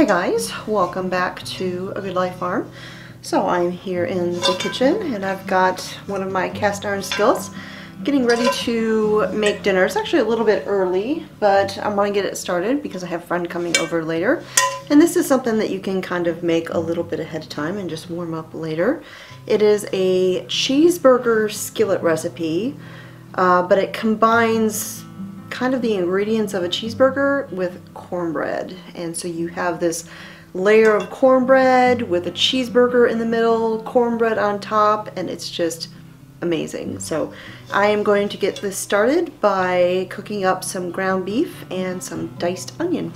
guys, welcome back to A Good Life Farm. So I'm here in the kitchen and I've got one of my cast iron skillets getting ready to make dinner. It's actually a little bit early, but I want to get it started because I have a friend coming over later. And this is something that you can kind of make a little bit ahead of time and just warm up later. It is a cheeseburger skillet recipe, but it combines kind of the ingredients of a cheeseburger with cornbread. And so you have this layer of cornbread with a cheeseburger in the middle, cornbread on top, and it's just amazing. So I am going to get this started by cooking up some ground beef and some diced onion.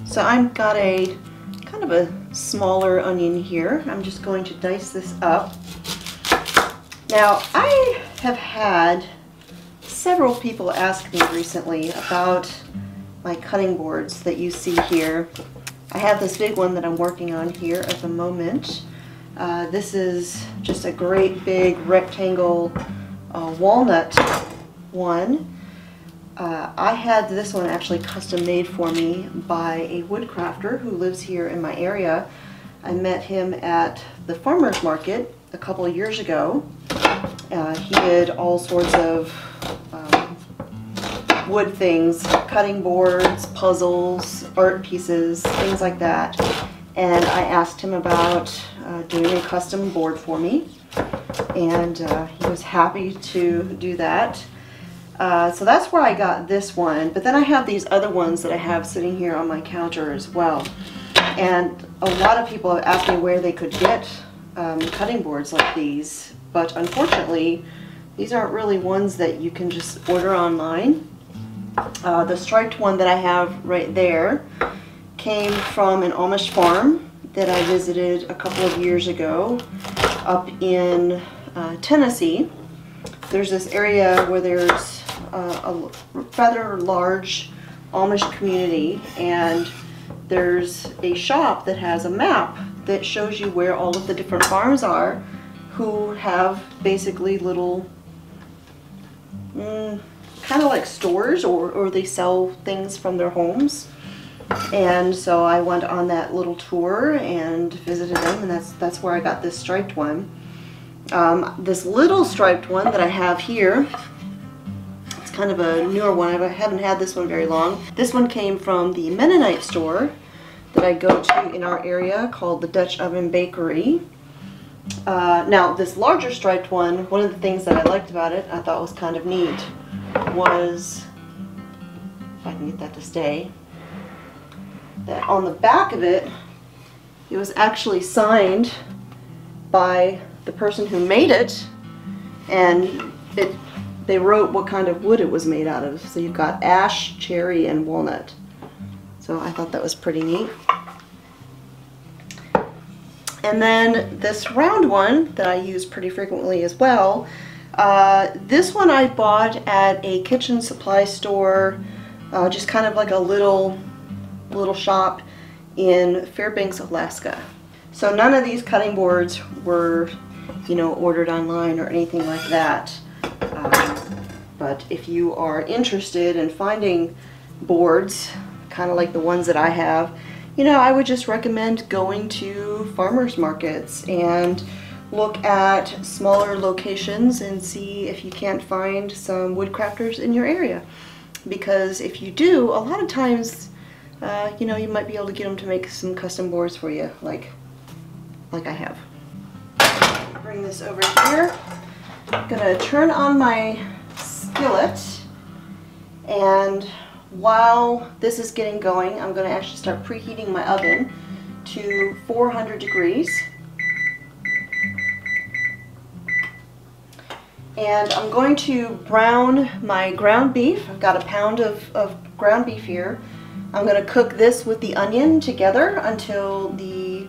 So I've got a kind of a smaller onion here. I'm just going to dice this up. Now I have had several people ask me recently about my cutting boards that you see here. I have this big one that I'm working on here at the moment. This is just a great big rectangle walnut one. I had this one actually custom made for me by a woodcrafter who lives here in my area. I met him at the farmer's market a couple of years ago. He did all sorts of wood things, cutting boards, puzzles, art pieces, things like that. And I asked him about doing a custom board for me, and he was happy to do that. So that's where I got this one, but then I have these other ones that I have sitting here on my counter as well. And a lot of people have asked me where they could get cutting boards like these, but unfortunately these aren't really ones that you can just order online. The striped one that I have right there came from an Amish farm that I visited a couple of years ago up in Tennessee. There's this area where there's a rather large Amish community, and there's a shop that has a map that shows you where all of the different farms are who have basically little kind of like stores, or they sell things from their homes. And so I went on that little tour and visited them, and that's where I got this striped one. This little striped one that I have here, it's kind of a newer one. I haven't had this one very long. This one came from the Mennonite store that I go to in our area called the Dutch Oven Bakery. Now this larger striped one of the things that I liked about it, I thought was kind of neat, was, if I can get that to stay, that on the back of it, it was actually signed by the person who made it, and they wrote what kind of wood it was made out of. So you've got ash, cherry, and walnut. So I thought that was pretty neat. And then this round one that I use pretty frequently as well, this one I bought at a kitchen supply store, just kind of like a little shop in Fairbanks, Alaska. So none of these cutting boards were, you know, ordered online or anything like that. But if you are interested in finding boards, kind of like the ones that I have, you know, I would just recommend going to farmers markets and look at smaller locations and see if you can't find some woodcrafters in your area. Because if you do, a lot of times, you know, you might be able to get them to make some custom boards for you, like I have. Bring this over here. I'm gonna turn on my skillet, and while this is getting going, I'm gonna actually start preheating my oven to 400 degrees. And I'm going to brown my ground beef. I've got a pound of ground beef here. I'm going to cook this with the onion together until the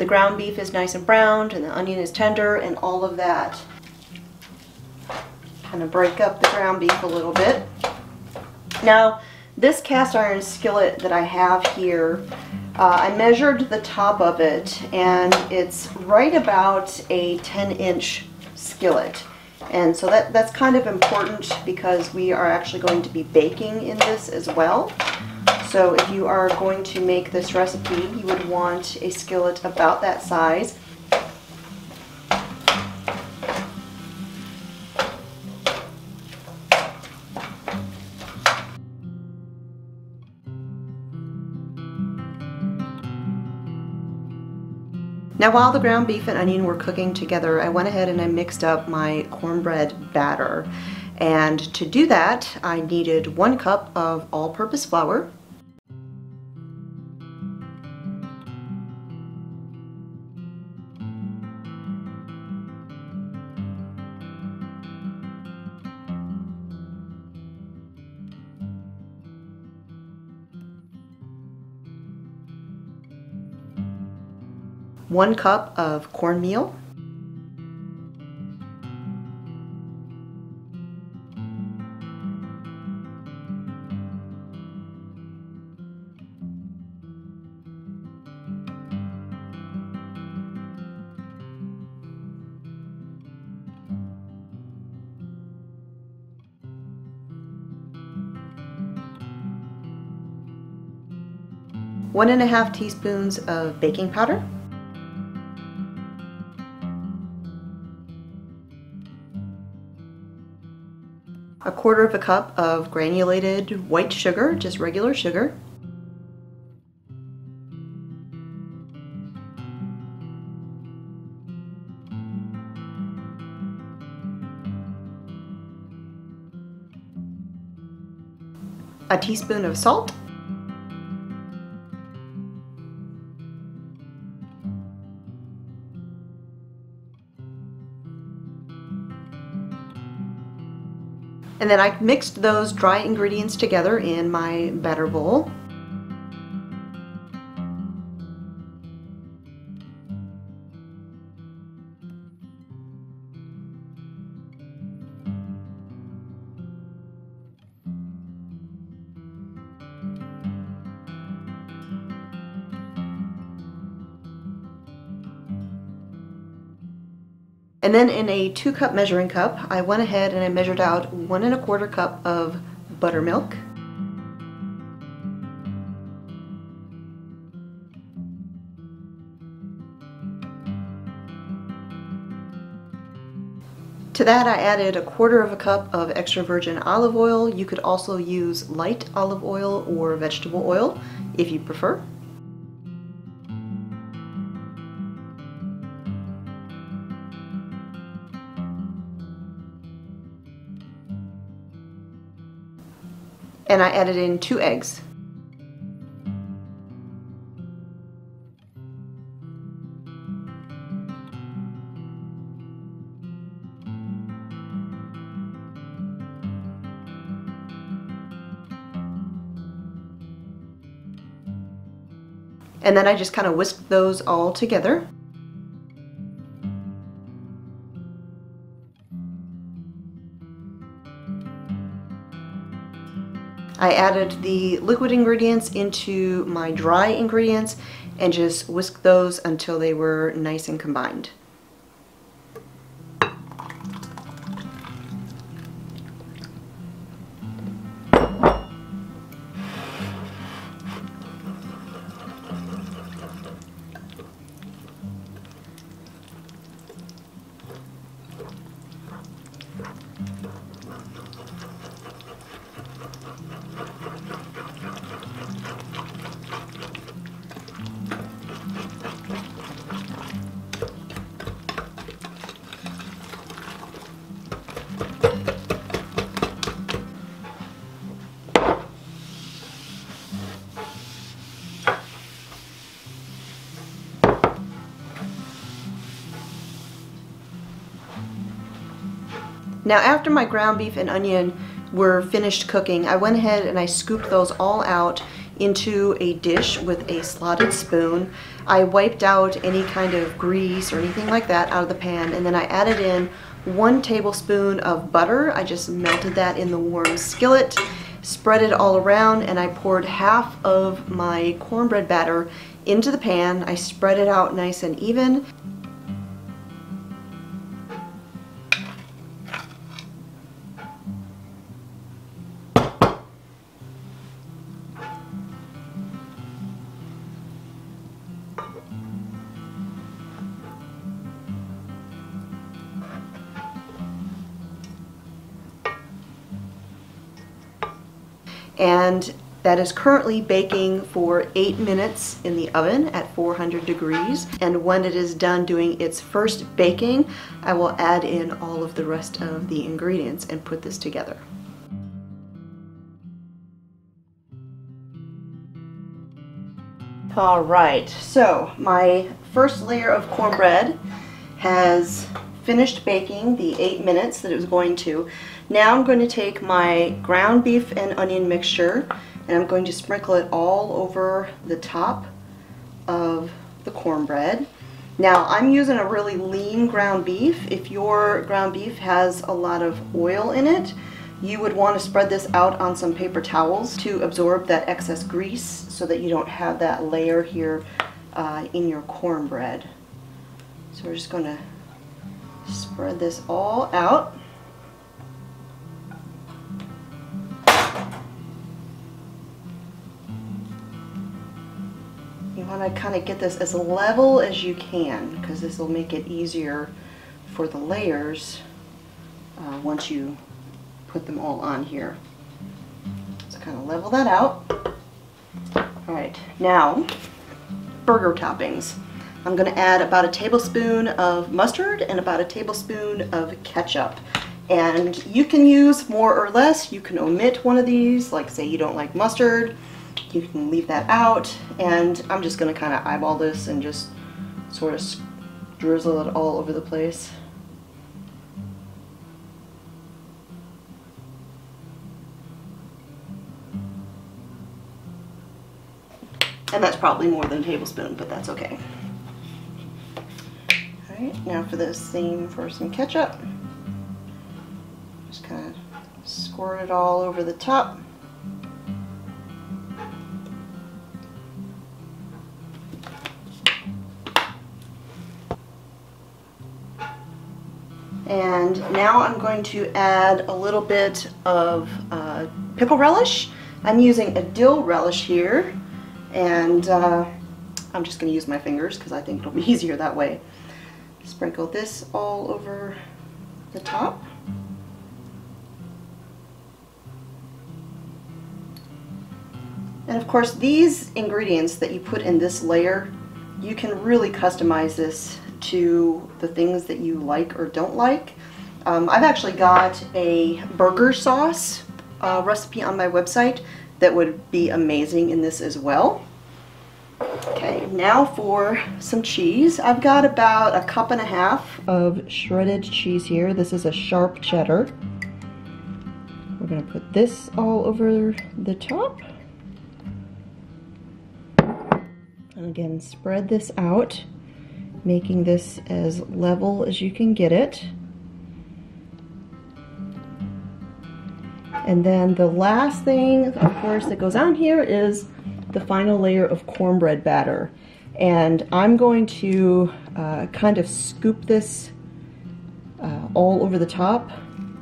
ground beef is nice and browned and the onion is tender and all of that. Kind of break up the ground beef a little bit. Now, this cast iron skillet that I have here, I measured the top of it, and it's right about a 10-inch skillet. And so that's kind of important because we are actually going to be baking in this as well. So So if you are going to make this recipe, you would want a skillet about that size. Now while the ground beef and onion were cooking together, I went ahead and I mixed up my cornbread batter. And to do that, I needed 1 cup of all-purpose flour, 1 cup of cornmeal, one and a half teaspoons of baking powder, a 1/4 cup of granulated white sugar, just regular sugar, a teaspoon of salt, and then I mixed those dry ingredients together in my batter bowl. And then in a 2-cup measuring cup, I went ahead and I measured out 1 1/4 cup of buttermilk, to that I added a 1/4 cup of extra virgin olive oil. You could also use light olive oil or vegetable oil if you prefer. And I added in 2 eggs. And then I just kind of whisked those all together. I added the liquid ingredients into my dry ingredients and just whisked those until they were nice and combined. Now after my ground beef and onion were finished cooking, I went ahead and I scooped those all out into a dish with a slotted spoon. I wiped out any kind of grease or anything like that out of the pan, and then I added in 1 tablespoon of butter. I just melted that in the warm skillet, spread it all around, and I poured half of my cornbread batter into the pan. I spread it out nice and even. and that is currently baking for 8 minutes in the oven at 400 degrees. And when it is done doing its first baking, I will add in all of the rest of the ingredients and put this together. All right, so my first layer of cornbread has finished baking the 8 minutes that it was going to. Now I'm going to take my ground beef and onion mixture and I'm going to sprinkle it all over the top of the cornbread. Now I'm using a really lean ground beef. If your ground beef has a lot of oil in it, you would want to spread this out on some paper towels to absorb that excess grease so that you don't have that layer here in your cornbread. So we're just going to spread this all out. You want to kind of get this as level as you can because this will make it easier for the layers once you put them all on here. So kind of level that out. Alright, now burger toppings. I'm going to add about a tablespoon of mustard and about a tablespoon of ketchup. And you can use more or less. You can omit one of these, like say you don't like mustard. You can leave that out. And I'm just going to kind of eyeball this and just sort of drizzle it all over the place. And that's probably more than a tablespoon, but that's okay. Alright, now for the same for some ketchup. Just kind of squirt it all over the top. And now I'm going to add a little bit of pickle relish. I'm using a dill relish here, and I'm just going to use my fingers because I think it'll be easier that way. Sprinkle this all over the top. And of course, these ingredients that you put in this layer, you can really customize this to the things that you like or don't like. I've actually got a burger sauce recipe on my website that would be amazing in this as well. Okay, now for some cheese. I've got about 1.5 cups of shredded cheese here. This is a sharp cheddar. We're going to put this all over the top. And again, spread this out, making this as level as you can get it. And then the last thing, of course, that goes on here is the final layer of cornbread batter. And I'm going to kind of scoop this all over the top.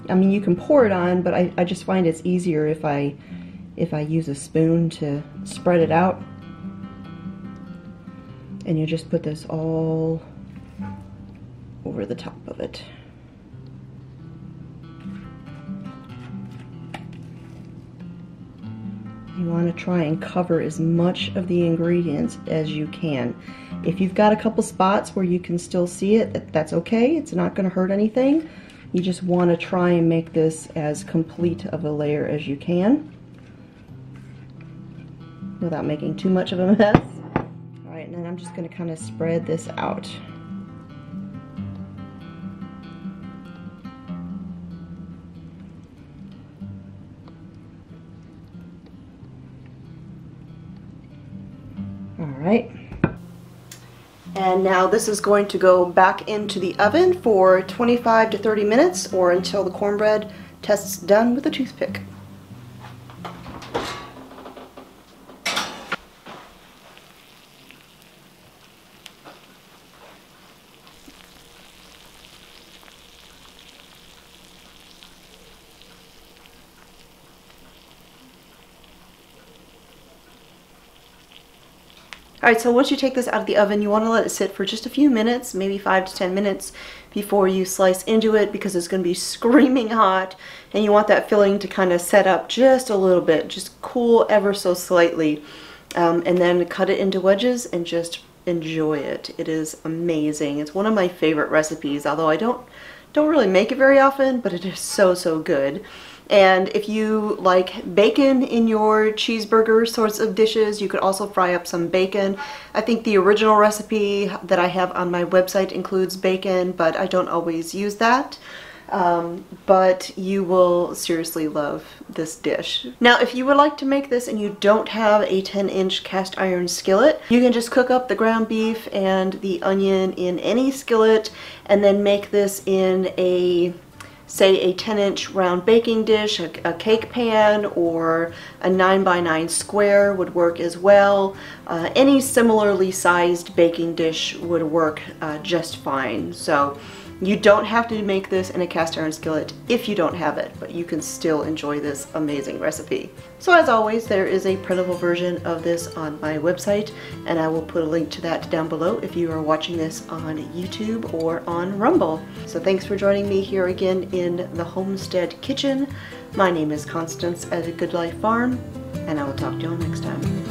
I mean, you can pour it on, but I just find it's easier if I use a spoon to spread it out. And you just put this all over the top of it. You want to try and cover as much of the ingredients as you can. If you've got a couple spots where you can still see it, that's okay. It's not going to hurt anything. You just want to try and make this as complete of a layer as you can without making too much of a mess. Alright, and then I'm just going to kind of spread this out. Alright, and now this is going to go back into the oven for 25 to 30 minutes or until the cornbread tests done with a toothpick. Alright, so once you take this out of the oven, you want to let it sit for just a few minutes, maybe 5 to 10 minutes before you slice into it, because it's going to be screaming hot, and you want that filling to kind of set up just a little bit, just cool ever so slightly, and then cut it into wedges and just enjoy it. It is amazing. It's one of my favorite recipes, although I don't really make it very often, but it is so good. And if you like bacon in your cheeseburger sorts of dishes, you could also fry up some bacon. I think the original recipe that I have on my website includes bacon, but I don't always use that. But you will seriously love this dish. Now, if you would like to make this and you don't have a 10-inch cast iron skillet, you can just cook up the ground beef and the onion in any skillet and then make this in a, say, a 10-inch round baking dish, a cake pan, or a 9x9 square would work as well. Any similarly sized baking dish would work just fine. So you don't have to make this in a cast iron skillet if you don't have it, but you can still enjoy this amazing recipe. So as always, there is a printable version of this on my website, and I will put a link to that down below if you are watching this on YouTube or on Rumble. So thanks for joining me here again in the homestead kitchen. My name is Constance at A Good Life Farm, and I will talk to you all next time.